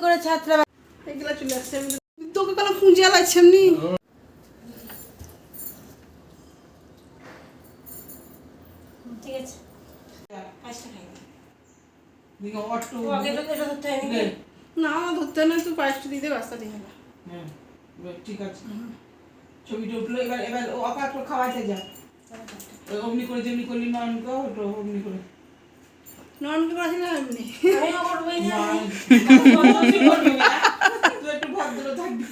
করে ছাত্রা এগুলা চলে আসছে তোকে কোনো পুঁজিয়া লাগছে এমনি ঠিক আছে পাঁচটা খাই দিকে অটো আগে তো এটা ধরতে হয় নাকি না ধরতে না তুই পাঁচটা দিয়ে দে বাস্তা দিয়ে হবে হ্যাঁ ঠিক আছে ছবিটা উঠলো এবার এবার ও আপাত খাওয়াইতে যা অমনি করে যেমনি করলি নয়নকে ওটা অমনি করে নয়নকে করাছি না এমনি আমি করবই না তুই একটু ভদ্র থাকবি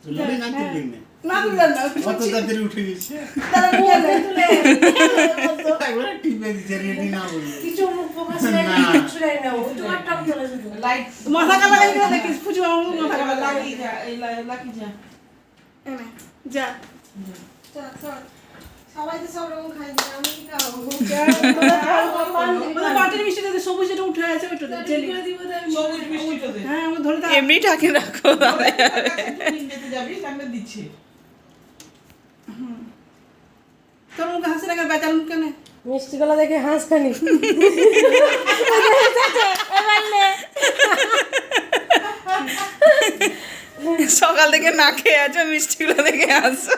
তুমি না দিলেন না তুললেন না কত তাড়াতাড়ি উঠে গেছে তারা নিয়ে নেয় একবার টিপে দিচ্ছে রেডি না বলে কিছু মুখ প্রকাশ করে না। কিছু নাই না ও তোমার টপ চলে শুধু লাইট মাথা কালা লাগি না দেখিস পুজো আমার মাথা কালা লাগে লাগি যা এই লাগি যা এনে যা সবাই তো সব রকম খাই না আমি কি খাবো মানে পাটির মিষ্টিটা যে সবুজ যেটা উঠে আছে ওইটা দে জেলি সবুজ মিষ্টিটা দে হ্যাঁ আমি ধরে এমনি ঢাকে রাখো নিতে যাবি সামনে দিচ্ছে তোর মুখে হাসি রাখার বেচার মুখ কেন মিষ্টি গলা দেখে হাঁস খানি সকাল থেকে না খেয়ে আছো মিষ্টিগুলো দেখে আসো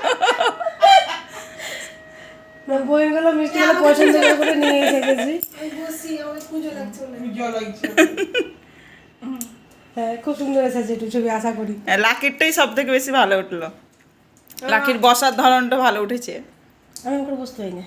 বইগুলো মিষ্টি গুলো পছন্দ করে নিয়ে এসেছি আমি বসি আমার পুজো লাগছে জল লাগছে হ্যাঁ খুব সুন্দর এসেছে একটু ছবি আশা করি লাকিরটাই সব থেকে বেশি ভালো উঠলো লাকির বসার ধরনটা ভালো উঠেছে আমি করে বসতে পারি না